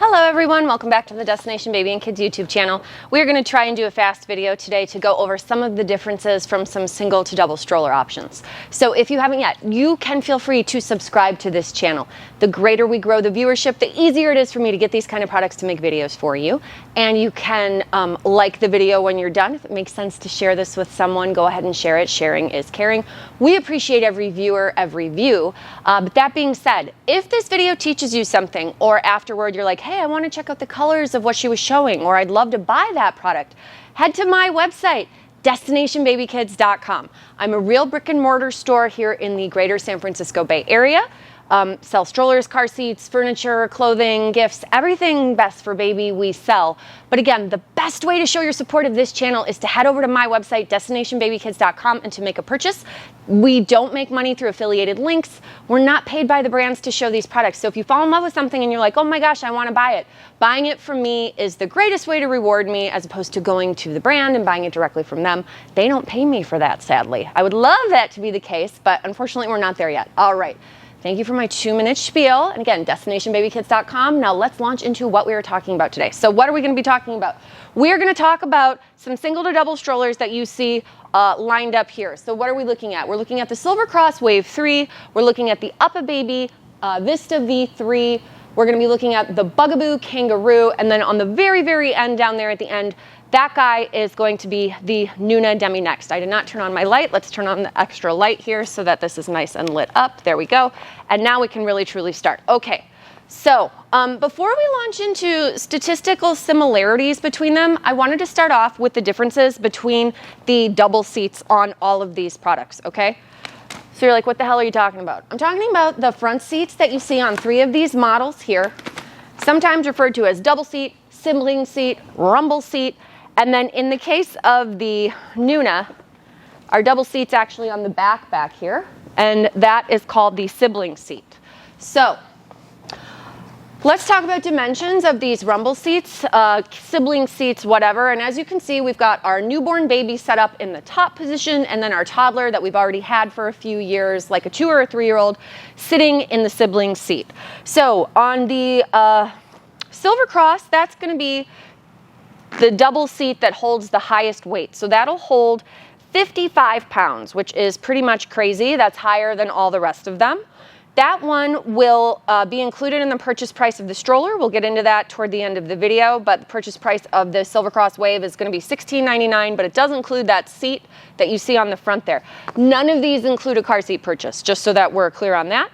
Hello everyone, welcome back to the Destination Baby and Kids YouTube channel. We're going to try and do a fast video today to go over some of the differences from some single to double stroller options. So if you haven't yet, you can feel free to subscribe to this channel. The greater we grow the viewership, the easier it is for me to get these kind of products to make videos for you. And you can like the video when you're done. If it makes sense to share this with someone, go ahead and share it. Sharing is caring. We appreciate every viewer, every view. But that being said, if this video teaches you something or afterward you're like, hey, I want to check out the colors of what she was showing, or I'd love to buy that product, head to my website, destinationbabykids.com. I'm a real brick and mortar store here in the greater San Francisco Bay Area. Sell strollers, car seats, furniture, clothing, gifts, everything best for baby we sell. But again, the best way to show your support of this channel is to head over to my website, destinationbabykids.com, and to make a purchase. We don't make money through affiliated links. We're not paid by the brands to show these products. So if you fall in love with something and you're like, oh my gosh, I want to buy it, buying it from me is the greatest way to reward me, as opposed to going to the brand and buying it directly from them. They don't pay me for that, sadly. I would love that to be the case, but unfortunately we're not there yet. All right. Thank you for my 2-minute spiel. And again, destinationbabykids.com. Now let's launch into what we are talking about today. So what are we going to be talking about? We are going to talk about some single to double strollers that you see lined up here. So what are we looking at? We're looking at the Silver Cross Wave 3. We're looking at the UPPAbaby Vista V3. We're going to be looking at the Bugaboo Kangaroo. And then on the very, very end down there at the end, that guy is going to be the NUNA Demi Next. I did not turn on my light. Let's turn on the extra light here so that this is nice and lit up. There we go. And now we can really truly start. Okay, so before we launch into statistical similarities between them, I wanted to start off with the differences between the double seats on all of these products, okay? So you're like, what the hell are you talking about? I'm talking about the front seats that you see on 3 of these models here, sometimes referred to as double seat, sibling seat, rumble seat. And then in the case of the NUNA, our double seat's actually on the back here, and that is called the sibling seat. So let's talk about dimensions of these rumble seats, sibling seats, whatever. And as you can see, we've got our newborn baby set up in the top position, and then our toddler that we've already had for a few years, like a 2 or a 3-year-old, sitting in the sibling seat. So on the Silver Cross, that's going to be the double seat that holds the highest weight. So that'll hold 55 pounds, which is pretty much crazy. That's higher than all the rest of them. That one will be included in the purchase price of the stroller. We'll get into that toward the end of the video, but the purchase price of the Silver Cross Wave is going to be $16.99, but it does include that seat that you see on the front there. None of these include a car seat purchase, just so that we're clear on that.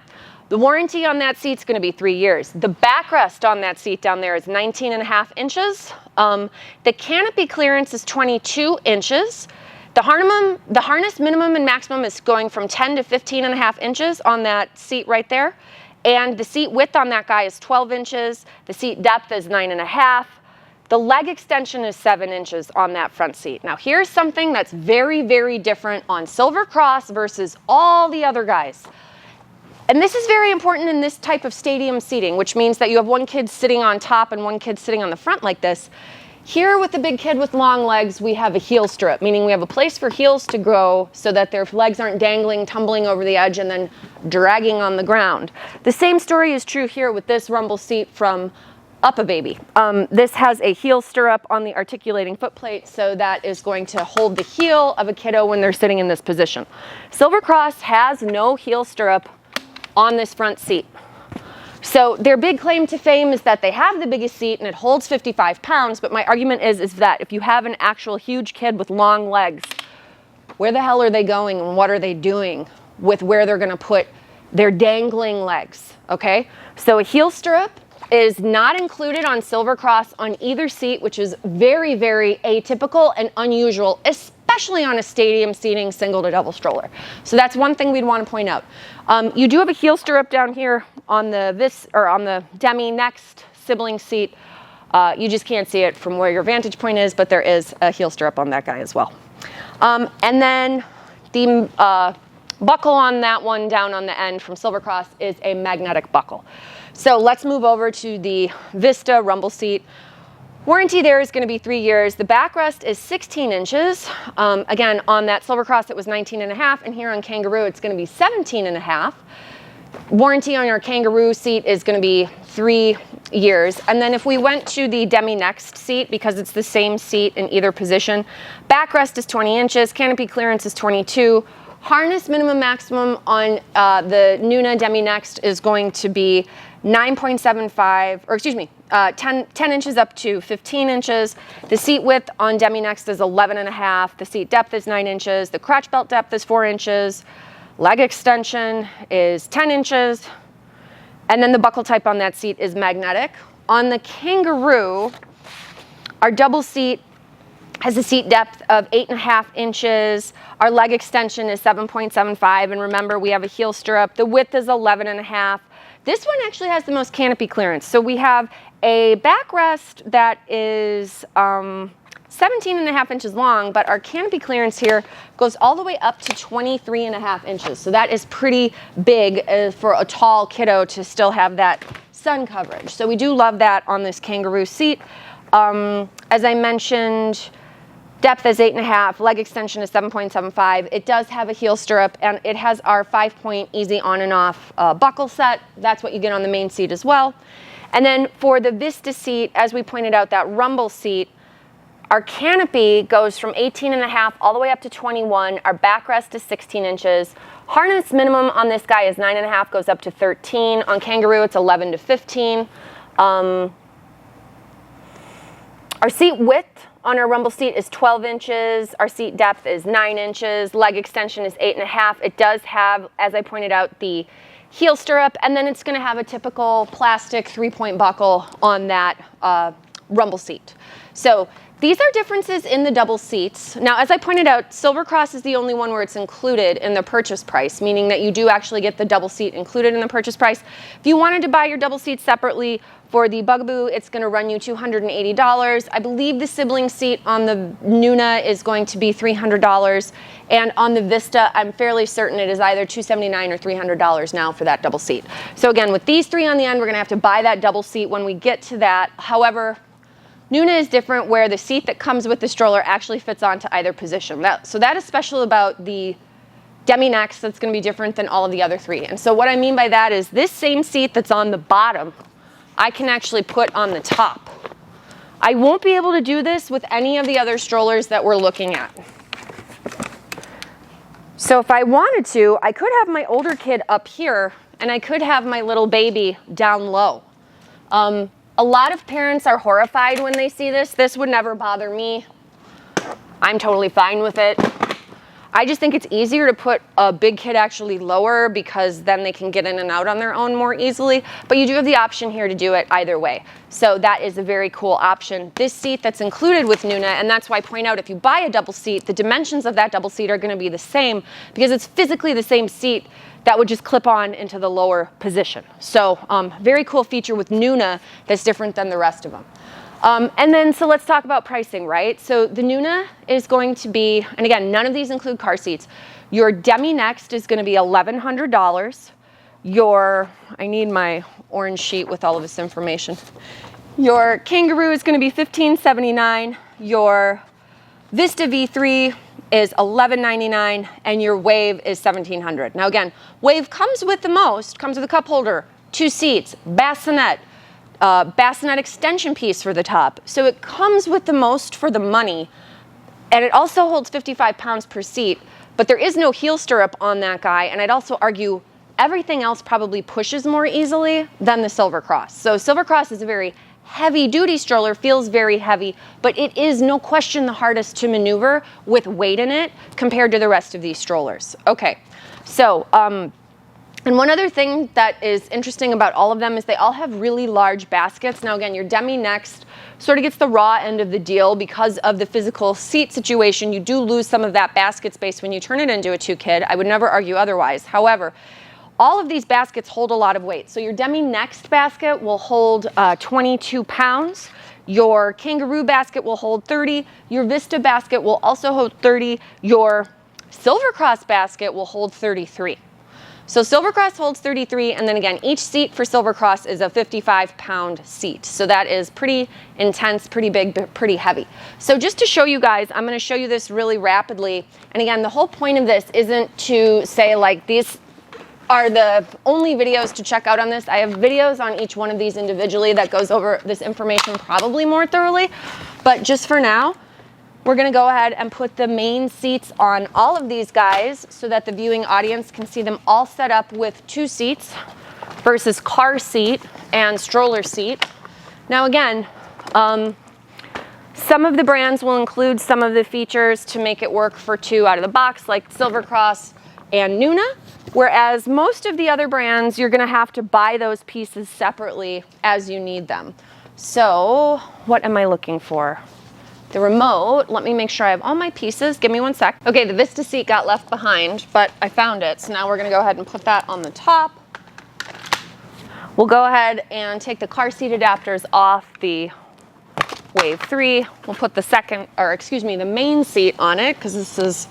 The warranty on that seat's going to be 3 years. The backrest on that seat down there is 19.5 inches. The canopy clearance is 22 inches. The harness minimum and maximum is going from 10 to 15.5 inches on that seat right there. And the seat width on that guy is 12 inches. The seat depth is 9.5. The leg extension is 7 inches on that front seat. Now here's something that's very, very different on Silver Cross versus all the other guys. And this is very important in this type of stadium seating, which means that you have one kid sitting on top and one kid sitting on the front like this. Here with the big kid with long legs, we have a heel strip, meaning we have a place for heels to grow so that their legs aren't dangling, tumbling over the edge, and then dragging on the ground. The same story is true here with this rumble seat from UPPAbaby. This has a heel stirrup on the articulating footplate, so that is going to hold the heel of a kiddo when they're sitting in this position. Silver Cross has no heel stirrup on this front seat. So their big claim to fame is that they have the biggest seat and it holds 55 pounds, but my argument is that if you have an actual huge kid with long legs, where the hell are they going and what are they doing with where they're going to put their dangling legs, okay? So a heel stirrup is not included on Silver Cross on either seat, which is very, very atypical and unusual, especially on a stadium seating single to double stroller. So that's one thing we'd want to point out. You do have a heel stirrup down here on the Demi Next sibling seat. You just can't see it from where your vantage point is, but there is a heel stirrup on that guy as well. And then the buckle on that one down on the end from Silver Cross is a magnetic buckle. So let's move over to the Vista rumble seat. Warranty there is going to be 3 years. The backrest is 16 inches. Again, on that Silver Cross it was 19.5, and here on Kangaroo it's going to be 17.5. Warranty on your Kangaroo seat is going to be 3 years. And then if we went to the Demi Next seat, because it's the same seat in either position, backrest is 20 inches, canopy clearance is 22. Harness minimum maximum on the NUNA Demi Next is going to be 9.75, or excuse me, 10 inches up to 15 inches. The seat width on Demi Next is 11.5. The seat depth is 9 inches. The crotch belt depth is 4 inches. Leg extension is 10 inches. And then the buckle type on that seat is magnetic. On the Kangaroo, our double seat has a seat depth of 8.5 inches. Our leg extension is 7.75. And remember, we have a heel stirrup. The width is 11.5. This one actually has the most canopy clearance. So we have a backrest that is 17.5 inches long, but our canopy clearance here goes all the way up to 23.5 inches. So that is pretty big for a tall kiddo to still have that sun coverage. So we do love that on this Kangaroo seat. As I mentioned, depth is 8.5, leg extension is 7.75. It does have a heel stirrup, and it has our 5-point easy on and off buckle set. That's what you get on the main seat as well. And then for the Vista seat, as we pointed out, that rumble seat, our canopy goes from 18.5 all the way up to 21. Our backrest is 16 inches. Harness minimum on this guy is 9.5, goes up to 13. On Kangaroo, it's 11 to 15. Our seat width on our rumble seat is 12 inches. Our seat depth is 9 inches. Leg extension is 8.5. It does have, as I pointed out, the heel stirrup, and then it's going to have a typical plastic 3-point buckle on that rumble seat. So these are differences in the double seats. Now, as I pointed out, Silver Cross is the only one where it's included in the purchase price, meaning that you do actually get the double seat included in the purchase price. If you wanted to buy your double seat separately, for the Bugaboo, it's going to run you $280. I believe the sibling seat on the NUNA is going to be $300. And on the Vista, I'm fairly certain it is either $279 or $300 now for that double seat. So again, with these three on the end, we're going to have to buy that double seat when we get to that. However, NUNA is different, where the seat that comes with the stroller actually fits onto either position. So that is special about the Demi Next. That's going to be different than all of the other three. And so what I mean by that is this same seat that's on the bottom, I can actually put on the top. I won't be able to do this with any of the other strollers that we're looking at. So if I wanted to, I could have my older kid up here, and I could have my little baby down low. A lot of parents are horrified when they see this. This would never bother me. I'm totally fine with it. I just think it's easier to put a big kid actually lower, because then they can get in and out on their own more easily. But you do have the option here to do it either way. So that is a very cool option. This seat that's included with NUNA, and that's why I point out, if you buy a double seat, the dimensions of that double seat are going to be the same, because it's physically the same seat that would just clip on into the lower position. So very cool feature with NUNA that's different than the rest of them. And then, so let's talk about pricing, right? So the NUNA is going to be, and again, none of these include car seats. Your Demi Next is going to be $1,100. Your, I need my orange sheet with all of this information. Your Kangaroo is going to be $1,579. Your Vista V3 is $1,199, and your Wave is $1,700. Now again, Wave comes with the most, comes with a cup holder, 2 seats, bassinet, bassinet extension piece for the top. So it comes with the most for the money, and it also holds 55 pounds per seat, but there is no heel stirrup on that guy, and I'd also argue everything else probably pushes more easily than the Silver Cross. So Silver Cross is a very heavy duty stroller, feels very heavy, but it is no question the hardest to maneuver with weight in it compared to the rest of these strollers. Okay, so and one other thing that is interesting about all of them is they all have really large baskets. Now again, your Demi Next sort of gets the raw end of the deal because of the physical seat situation. You do lose some of that basket space when you turn it into a 2-kid. I would never argue otherwise. However, all of these baskets hold a lot of weight. So your Demi Next basket will hold 22 pounds. Your Kangaroo basket will hold 30. Your Vista basket will also hold 30. Your Silver Cross basket will hold 33. So Silver Cross holds 33, and then again, each seat for Silver Cross is a 55-pound seat. So that is pretty intense, pretty big, but pretty heavy. So just to show you guys, I'm going to show you this really rapidly. And again, the whole point of this isn't to say like these are the only videos to check out on this. I have videos on each one of these individually that goes over this information probably more thoroughly, but just for now, we're gonna go ahead and put the main seats on all of these guys so that the viewing audience can see them all set up with 2 seats versus car seat and stroller seat. Now again, some of the brands will include some of the features to make it work for 2 out of the box, like Silver Cross and NUNA, whereas most of the other brands, you're gonna have to buy those pieces separately as you need them. So what am I looking for? The remote. Let me make sure I have all my pieces. Give me 1 sec. Okay, the Vista seat got left behind, but I found it. So now we're gonna go ahead and put that on the top. We'll go ahead and take the car seat adapters off the Wave 3. We'll put the main seat on it because this is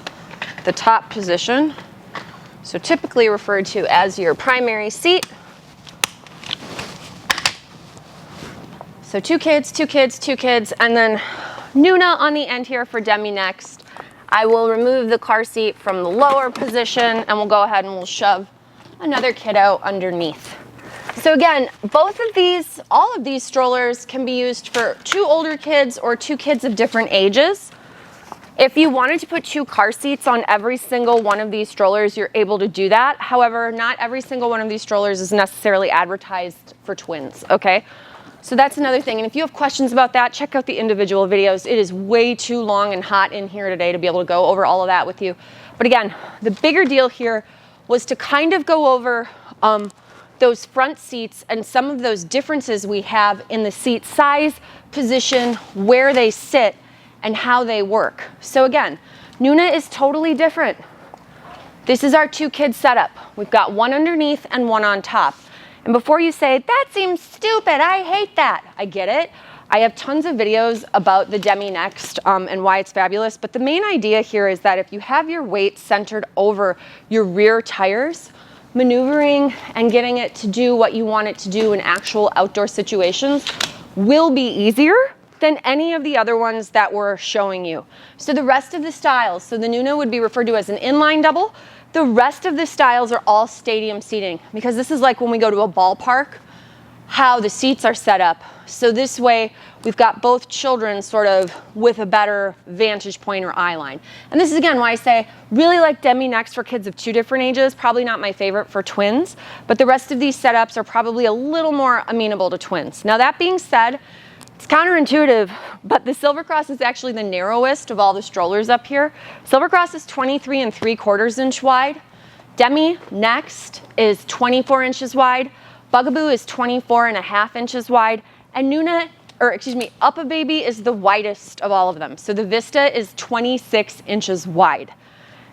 the top position. So typically referred to as your primary seat. So 2 kids, 2 kids, 2 kids, and then NUNA on the end here for Demi Next. I will remove the car seat from the lower position and we'll go ahead and we'll shove another kiddo underneath. So again, all of these strollers can be used for 2 older kids or 2 kids of different ages. If you wanted to put 2 car seats on every single one of these strollers, you're able to do that. However, not every single one of these strollers is necessarily advertised for twins, okay? So that's another thing. And if you have questions about that, check out the individual videos. It is way too long and hot in here today to be able to go over all of that with you. But again, the bigger deal here was to kind of go over those front seats and some of those differences we have in the seat size, position, where they sit, and how they work. So again, NUNA is totally different. This is our 2 kid setup. We've got 1 underneath and 1 on top. And before you say, that seems stupid, I hate that, I get it. I have tons of videos about the Demi Next and why it's fabulous, but the main idea here is that if you have your weight centered over your rear tires, maneuvering and getting it to do what you want it to do in actual outdoor situations will be easier than any of the other ones that we're showing you. So the rest of the styles, so the NUNA would be referred to as an inline double. The rest of the styles are all stadium seating because this is like when we go to a ballpark, how the seats are set up. So this way we've got both children sort of with a better vantage point or eye line. And this is again why I say really like Demi Next for kids of 2 different ages, probably not my favorite for twins, but the rest of these setups are probably a little more amenable to twins. Now that being said, it's counterintuitive, but the Silver Cross is actually the narrowest of all the strollers up here. Silver Cross is 23 3/4 inch wide. Demi Next is 24 inches wide. Bugaboo is 24.5 inches wide. And UPPAbaby is the widest of all of them. So the Vista is 26 inches wide.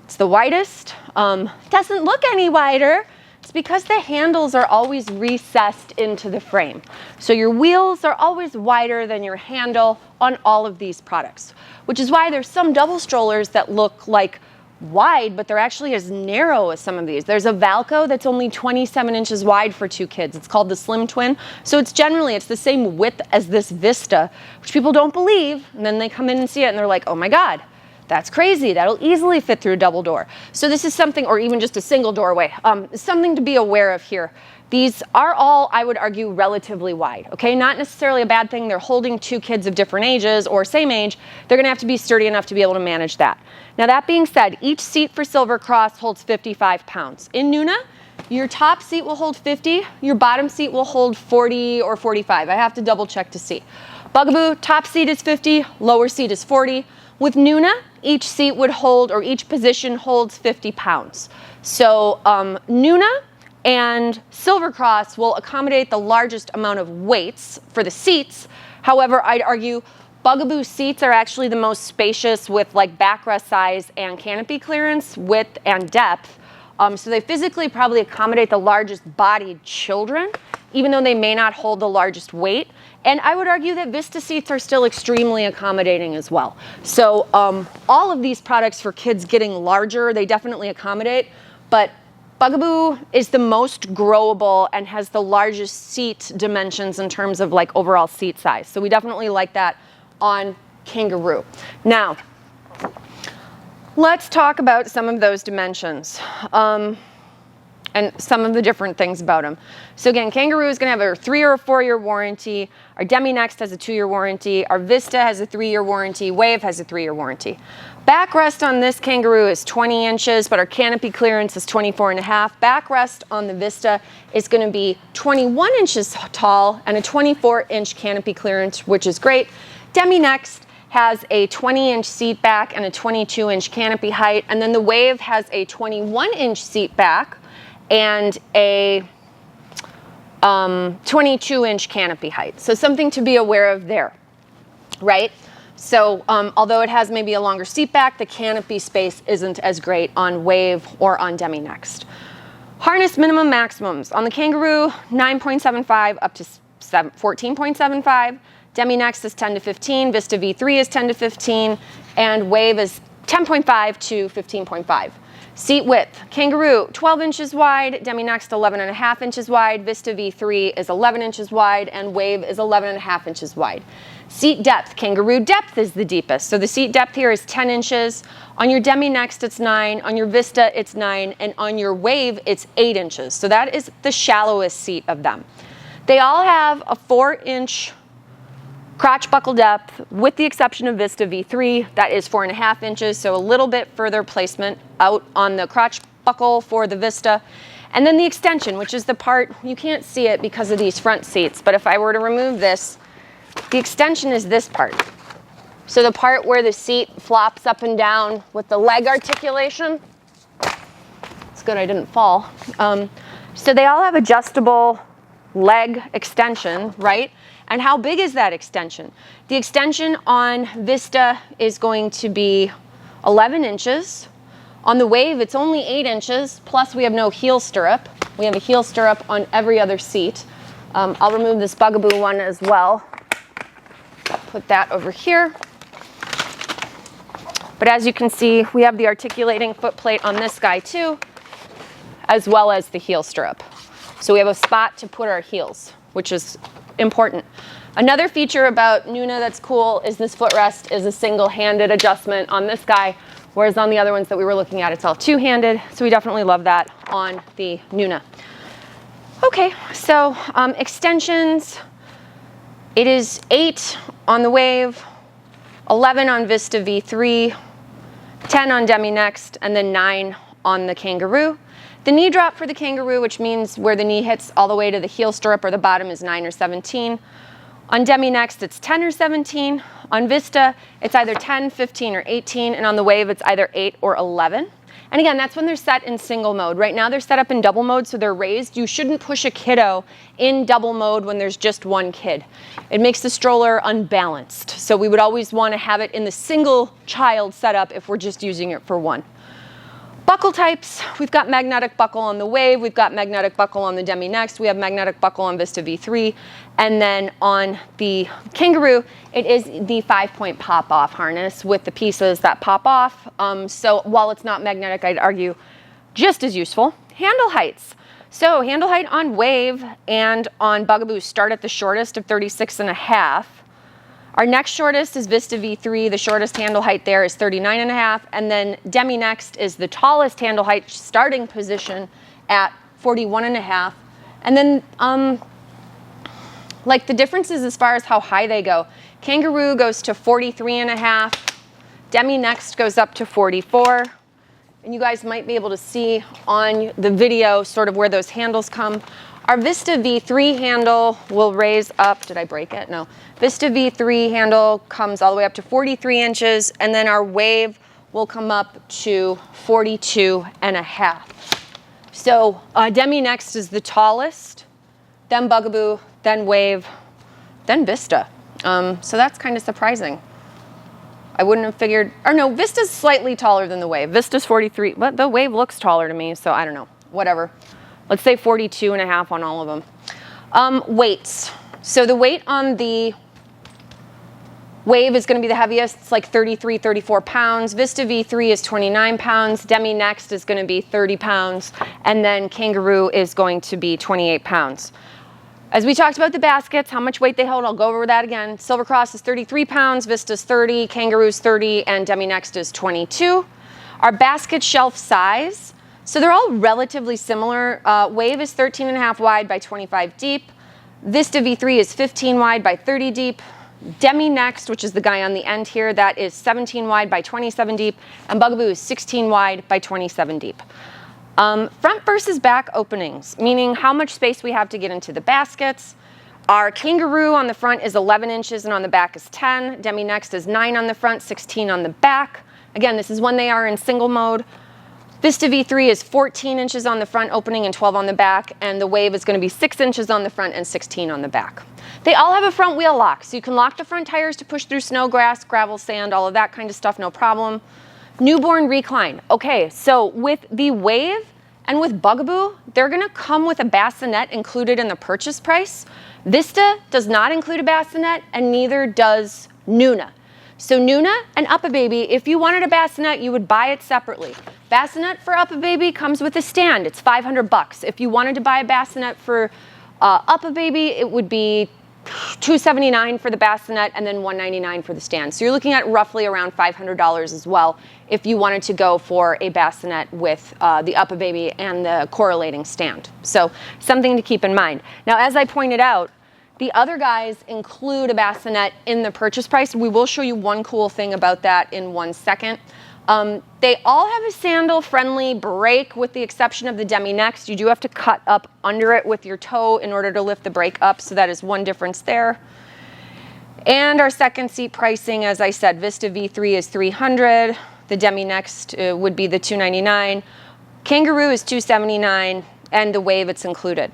It's the widest. Doesn't look any wider. It's because the handles are always recessed into the frame. So your wheels are always wider than your handle on all of these products, which is why there's some double strollers that look like wide, but they're actually as narrow as some of these. There's a Valco that's only 27 inches wide for 2 kids. It's called the Slim Twin. So it's the same width as this Vista, which people don't believe. And then they come in and see it and they're like, oh my God, that's crazy. That'll easily fit through a double door. So this is something, or even just a single doorway, something to be aware of here. These are all, I would argue, relatively wide, okay? Not necessarily a bad thing. They're holding 2 kids of different ages or same age. They're gonna have to be sturdy enough to be able to manage that. Now that being said, each seat for Silver Cross holds 55 pounds. In NUNA, your top seat will hold 50, your bottom seat will hold 40 or 45. I have to double check to see. Bugaboo, top seat is 50, lower seat is 40. With NUNA, each seat would hold, or each position holds 50 pounds. So NUNA and Silver Cross will accommodate the largest amount of weights for the seats. However, I'd argue Bugaboo seats are actually the most spacious with like backrest size and canopy clearance, width and depth. So they physically probably accommodate the largest bodied children, even though they may not hold the largest weight. And I would argue that Vista seats are still extremely accommodating as well. So all of these products for kids getting larger, they definitely accommodate, but Bugaboo is the most growable and has the largest seat dimensions in terms of like overall seat size. So we definitely like that on Kangaroo. Now, let's talk about some of those dimensions. and some of the different things about them. So again, Kangaroo is going to have a 3 or a 4-year warranty. Our Demi Next has a 2-year warranty. Our Vista has a 3-year warranty. Wave has a 3-year warranty. Backrest on this Kangaroo is 20 inches, but our canopy clearance is 24.5. Backrest on the Vista is going to be 21 inches tall and a 24-inch canopy clearance, which is great. Demi Next has a 20-inch seat back and a 22-inch canopy height, and then the Wave has a 21-inch seat back and a 22-inch canopy height. So something to be aware of there, right? So although it has maybe a longer seat back, the canopy space isn't as great on Wave or on Demi Next. Harness minimum maximums. On the Kangaroo, 9.75 up to 14.75. Demi Next is 10 to 15. Vista V3 is 10 to 15. And Wave is 10.5 to 15.5. Seat width, Kangaroo 12 inches wide, Demi Next 11.5 inches wide, Vista V3 is 11 inches wide, and Wave is 11.5 inches wide. Seat depth, Kangaroo depth is the deepest. So the seat depth here is 10 inches. On your Demi Next it's 9, on your Vista it's 9, and on your Wave it's 8 inches. So that is the shallowest seat of them. They all have a 4-inch crotch buckle depth, with the exception of Vista V3, that is 4.5 inches, so a little bit further placement out on the crotch buckle for the Vista. And then the extension, which is the part, you can't see it because of these front seats, but if I were to remove this, the extension is this part. So the part where the seat flops up and down with the leg articulation. It's good I didn't fall. So they all have adjustable leg extension, right? And how big is that extension? The extension on Vista is going to be 11 inches. On the Wave, it's only 8 inches, plus we have no heel stirrup. We have a heel stirrup on every other seat. I'll remove this Bugaboo one as well. Put that over here. But as you can see, we have the articulating foot plate on this guy too, as well as the heel stirrup. So we have a spot to put our heels, which is important. Another feature about NUNA that's cool is this footrest is a single-handed adjustment on this guy, whereas on the other ones that we were looking at, it's all two-handed. So we definitely love that on the NUNA. Okay, so extensions. It is 8 on the Wave, 11 on Vista V3, 10 on Demi Next, and then 9 on the Kangaroo. The knee drop for the Kangaroo, which means where the knee hits all the way to the heel stirrup or the bottom, is 9 or 17. On Demi Next, it's 10 or 17. On Vista, it's either 10, 15, or 18. And on the Wave, it's either 8 or 11. And again, that's when they're set in single mode. Right now, they're set up in double mode, so they're raised. You shouldn't push a kiddo in double mode when there's just one kid. It makes the stroller unbalanced. So we would always want to have it in the single child setup if we're just using it for one. Buckle types, we've got magnetic buckle on the Wave, we've got magnetic buckle on the Demi Next, we have magnetic buckle on Vista V3, and then on the Kangaroo, it is the 5-point pop-off harness with the pieces that pop off. So while it's not magnetic, I'd argue just as useful. Handle heights. So handle height on Wave and on Bugaboo start at the shortest of 36.5. Our next shortest is Vista V3. The shortest handle height there is 39.5. And then Demi Next is the tallest handle height starting position at 41.5. And then like the differences as far as how high they go. Kangaroo goes to 43.5. Demi Next goes up to 44. And you guys might be able to see on the video sort of where those handles come. Our Vista V3 handle will raise up, did I break it? No. Vista V3 handle comes all the way up to 43 inches, and then our Wave will come up to 42.5. So Demi Next is the tallest, then Bugaboo, then Wave, then Vista. So that's kind of surprising. I wouldn't have figured, or no, Vista's slightly taller than the Wave. Vista's 43, but the Wave looks taller to me, so I don't know, whatever. Let's say 42.5 on all of them. Weights. So the weight on the Wave is going to be the heaviest. It's like 33, 34 pounds. Vista V3 is 29 pounds. Demi Next is going to be 30 pounds. And then Kangaroo is going to be 28 pounds. As we talked about the baskets, how much weight they hold, I'll go over that again. Silver Cross is 33 pounds, Vista's 30, Kangaroo's 30, and Demi Next is 22. Our basket shelf size. So they're all relatively similar. Wave is 13.5 wide by 25 deep. Vista V3 is 15 wide by 30 deep. Demi Next, which is the guy on the end here, that is 17 wide by 27 deep. And Bugaboo is 16 wide by 27 deep. Front versus back openings, meaning how much space we have to get into the baskets. Our Kangaroo on the front is 11 inches and on the back is 10. Demi Next is 9 on the front, 16 on the back. Again, this is when they are in single mode. Vista V3 is 14 inches on the front opening and 12 on the back, and the Wave is going to be 6 inches on the front and 16 on the back. They all have a front wheel lock, so you can lock the front tires to push through snow, grass, gravel, sand, all of that kind of stuff, no problem. Newborn Recline. Okay, so with the Wave and with Bugaboo, they're going to come with a bassinet included in the purchase price. Vista does not include a bassinet, and neither does NUNA. So NUNA and UPPAbaby, if you wanted a bassinet, you would buy it separately. Bassinet for UPPAbaby comes with a stand. It's 500 bucks. If you wanted to buy a bassinet for UPPAbaby, it would be $279 for the bassinet and then $199 for the stand. So you're looking at roughly around $500 as well if you wanted to go for a bassinet with the UPPAbaby and the correlating stand. So something to keep in mind. Now, as I pointed out, the other guys include a bassinet in the purchase price. We will show you one cool thing about that in 1 second. They all have a sandal-friendly brake with the exception of the Demi Next. You do have to cut up under it with your toe in order to lift the brake up, so that is one difference there. And our second seat pricing, as I said, Vista V3 is $300. The Demi Next would be the $299. Kangaroo is $279, and the Wave, it's included.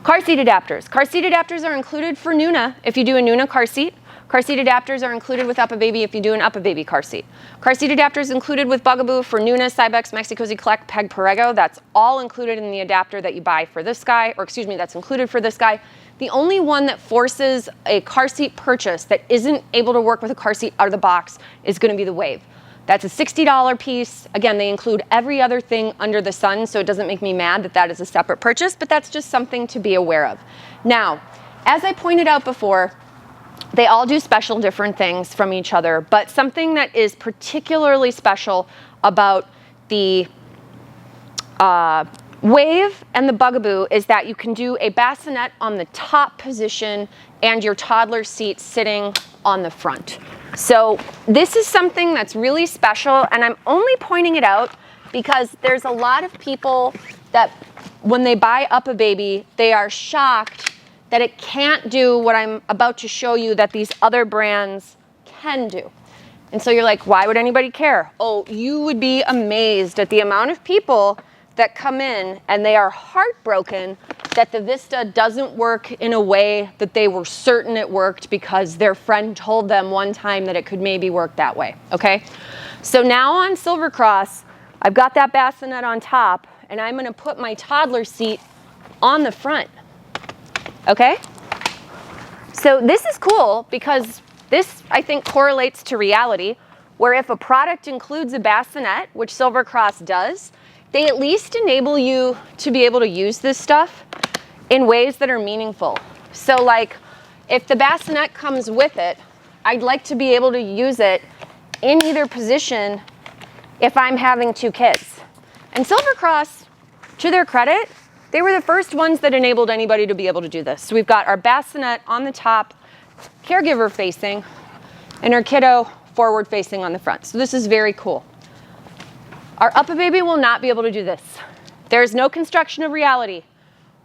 Car seat adapters. Car seat adapters are included for NUNA if you do a NUNA car seat. Car seat adapters are included with UPPAbaby if you do an UPPAbaby car seat. Car seat adapters included with Bugaboo for NUNA, Cybex, Maxi-Cosi, Collect, Peg, Perego. That's all included in the adapter that you buy for this guy, or excuse me, that's included for this guy. The only one that forces a car seat purchase that isn't able to work with a car seat out of the box is going to be the Wave. That's a $60 piece. Again, they include every other thing under the sun, so it doesn't make me mad that that is a separate purchase, but that's just something to be aware of. Now, as I pointed out before, they all do special different things from each other, but something that is particularly special about the Wave and the Bugaboo is that you can do a bassinet on the top position and your toddler seat sitting on the front. So this is something that's really special, and I'm only pointing it out because there's a lot of people that when they buy UPPAbaby, they are shocked that it can't do what I'm about to show you that these other brands can do. And so you're like, why would anybody care? Oh, you would be amazed at the amount of people that come in and they are heartbroken that the Vista doesn't work in a way that they were certain it worked because their friend told them one time that it could maybe work that way, okay? So now on Silver Cross, I've got that bassinet on top, and I'm gonna put my toddler seat on the front, okay? So this is cool because this, I think, correlates to reality, where if a product includes a bassinet, which Silver Cross does, they at least enable you to be able to use this stuff in ways that are meaningful. So like, if the bassinet comes with it, I'd like to be able to use it in either position if I'm having 2 kids. And Silver Cross, to their credit, they were the first ones that enabled anybody to be able to do this. So we've got our bassinet on the top, caregiver facing, and our kiddo forward facing on the front. So this is very cool. Our UPPAbaby will not be able to do this. There's no construction of reality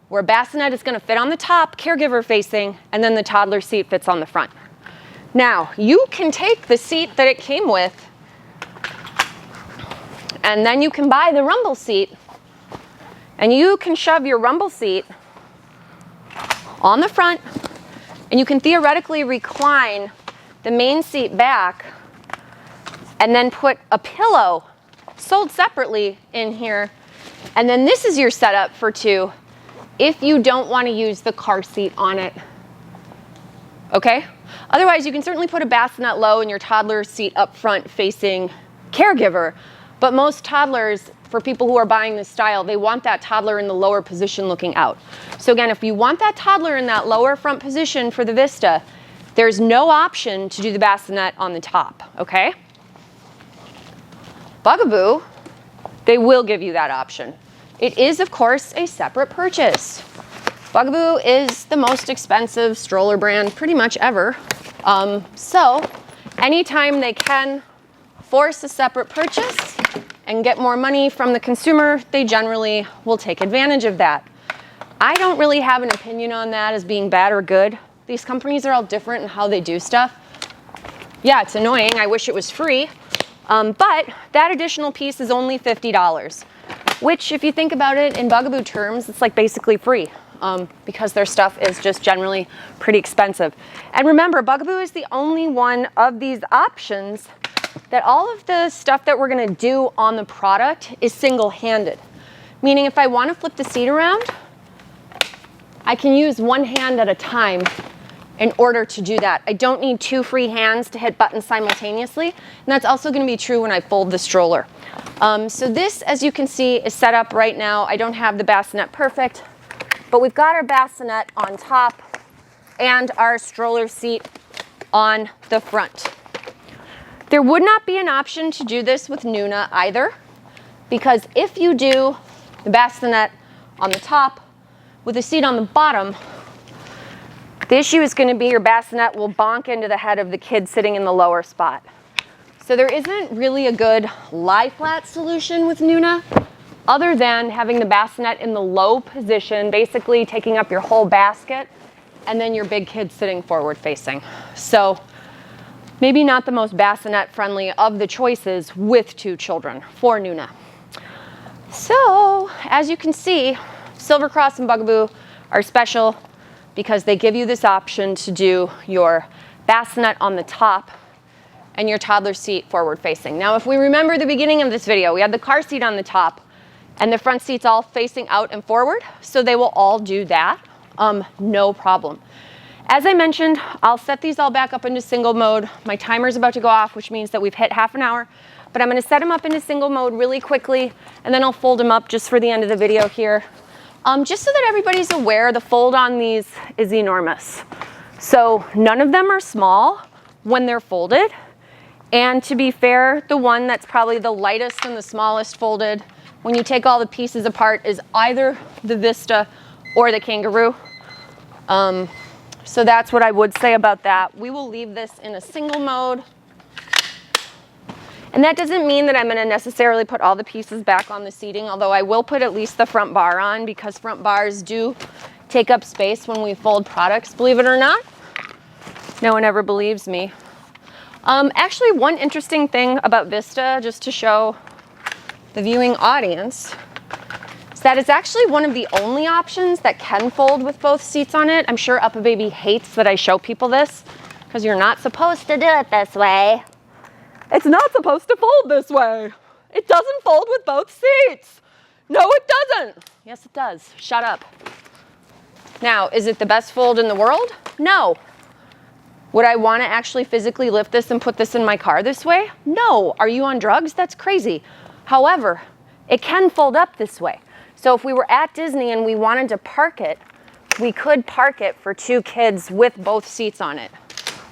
where a bassinet is going to fit on the top, caregiver facing, and then the toddler seat fits on the front. Now, you can take the seat that it came with, and then you can buy the rumble seat, and you can shove your rumble seat on the front, and you can theoretically recline the main seat back, and then put a pillow sold separately in here, and then this is your setup for 2 if you don't want to use the car seat on it, okay? Otherwise, you can certainly put a bassinet low and your toddler seat up front facing caregiver, but most toddlers, for people who are buying this style, they want that toddler in the lower position looking out. So again, if you want that toddler in that lower front position for the Vista, there's no option to do the bassinet on the top, okay? Bugaboo they will give you that option. It is, of course, a separate purchase. Bugaboo is the most expensive stroller brand pretty much ever. So anytime they can force a separate purchase and get more money from the consumer, they generally will take advantage of that. I don't really have an opinion on that as being bad or good. These companies are all different in how they do stuff. Yeah, it's annoying. I wish it was free. But that additional piece is only $50, which if you think about it in Bugaboo terms, it's like basically free because their stuff is just generally pretty expensive. And remember, Bugaboo is the only one of these options that all of the stuff that we're gonna do on the product is single-handed. Meaning if I wanna flip the seat around, I can use one hand at a time in order to do that. I don't need two free hands to hit buttons simultaneously. And that's also gonna be true when I fold the stroller. So this, as you can see, is set up right now. I don't have the bassinet perfect, but we've got our bassinet on top and our stroller seat on the front. There would not be an option to do this with NUNA either, because if you do the bassinet on the top with a seat on the bottom, the issue is going to be your bassinet will bonk into the head of the kid sitting in the lower spot. So there isn't really a good lie flat solution with NUNA other than having the bassinet in the low position, basically taking up your whole basket, and then your big kid sitting forward facing. So maybe not the most bassinet friendly of the choices with two children for NUNA. So as you can see, Silver Cross and Bugaboo are special because they give you this option to do your bassinet on the top and your toddler seat forward facing. Now, if we remember the beginning of this video, we had the car seat on the top and the front seats all facing out and forward, so they will all do that, no problem. As I mentioned, I'll set these all back up into single mode. My timer's about to go off, which means that we've hit half an hour, but I'm gonna set them up into single mode really quickly, and then I'll fold them up just for the end of the video here. Just so that everybody's aware, the fold on these is enormous. So none of them are small when they're folded. And to be fair, the one that's probably the lightest and the smallest folded, when you take all the pieces apart, is either the Vista or the Kangaroo. So that's what I would say about that. We will leave this in a single mode. And that doesn't mean that I'm going to necessarily put all the pieces back on the seating, although I will put at least the front bar on because front bars do take up space when we fold products, believe it or not. No one ever believes me. Actually, one interesting thing about Vista, just to show the viewing audience, is that it's actually one of the only options that can fold with both seats on it. I'm sure UPPAbaby hates that I show people this because you're not supposed to do it this way. It's not supposed to fold this way. It doesn't fold with both seats. No, it doesn't. Yes, it does. Shut up. Now, is it the best fold in the world? No. Would I want to actually physically lift this and put this in my car this way? No. Are you on drugs? That's crazy. However, it can fold up this way. So if we were at Disney and we wanted to park it, we could park it for two kids with both seats on it.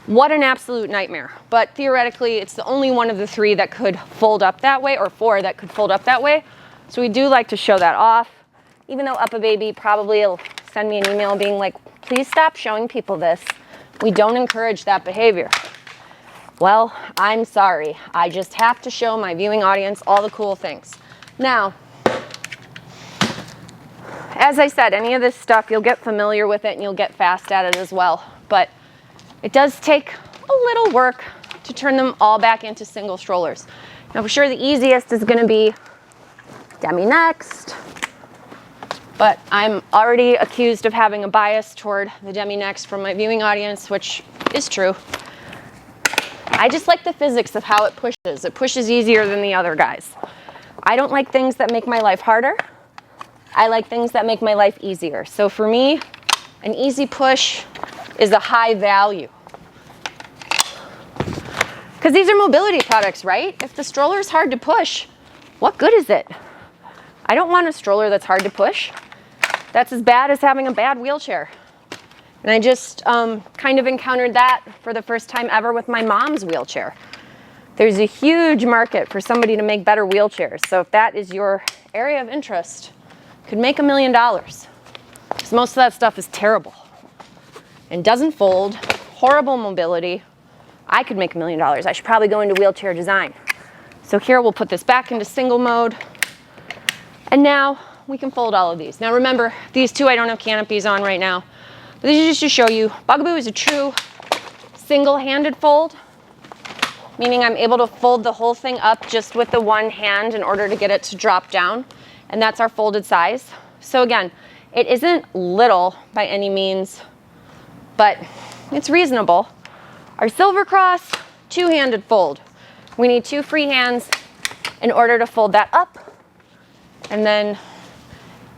What an absolute nightmare. But theoretically, it's the only one of the three that could fold up that way, or four that could fold up that way. So we do like to show that off, even though UPPAbaby probably will send me an email being like, please stop showing people this. We don't encourage that behavior. Well, I'm sorry. I just have to show my viewing audience all the cool things. Now, as I said, any of this stuff, you'll get familiar with it and you'll get fast at it as well. But it does take a little work to turn them all back into single strollers. Now, for sure, the easiest is going to be Demi Next, but I'm already accused of having a bias toward the Demi Next from my viewing audience, which is true. I just like the physics of how it pushes. It pushes easier than the other guys. I don't like things that make my life harder. I like things that make my life easier. So for me, an easy push is a high value. Because these are mobility products, right? If the stroller is hard to push, what good is it? I don't want a stroller that's hard to push. That's as bad as having a bad wheelchair. And I just kind of encountered that for the first time ever with my mom's wheelchair. There's a huge market for somebody to make better wheelchairs. So if that is your area of interest, could make $1 million. Because most of that stuff is terrible and doesn't fold, horrible mobility. I could make $1 million. I should probably go into wheelchair design. So here we'll put this back into single mode. And now we can fold all of these. Now remember, these two I don't have canopies on right now. But this is just to show you, Bugaboo is a true single-handed fold, meaning I'm able to fold the whole thing up just with the one hand in order to get it to drop down. And that's our folded size. So again, it isn't little by any means, but it's reasonable. Our Silver Cross, two-handed fold. We need two free hands in order to fold that up. And then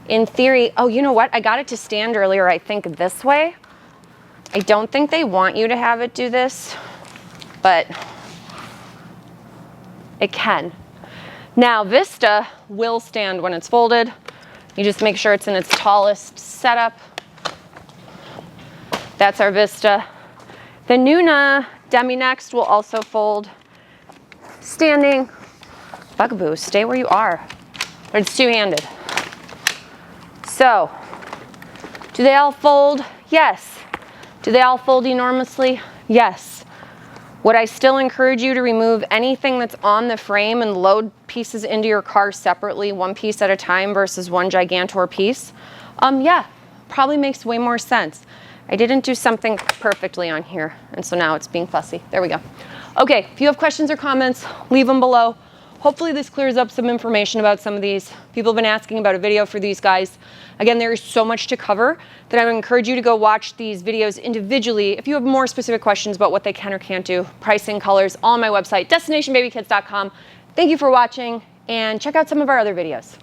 in theory, oh, you know what? I got it to stand earlier, I think this way. I don't think they want you to have it do this, but it can. Now Vista will stand when it's folded. You just make sure it's in its tallest setup. That's our Vista. The NUNA Demi Next will also fold standing. Bugaboo, stay where you are. But it's two-handed. So, do they all fold? Yes. Do they all fold enormously? Yes. Would I still encourage you to remove anything that's on the frame and load pieces into your car separately, one piece at a time versus one gigantor piece? Yeah, probably makes way more sense. I didn't do something perfectly on here, and so now it's being fussy. There we go. Okay, if you have questions or comments, leave them below. Hopefully this clears up some information about some of these. People have been asking about a video for these guys. Again, there is so much to cover that I would encourage you to go watch these videos individually. If you have more specific questions about what they can or can't do, pricing, colors, all on my website, destinationbabykids.com. Thank you for watching, and check out some of our other videos.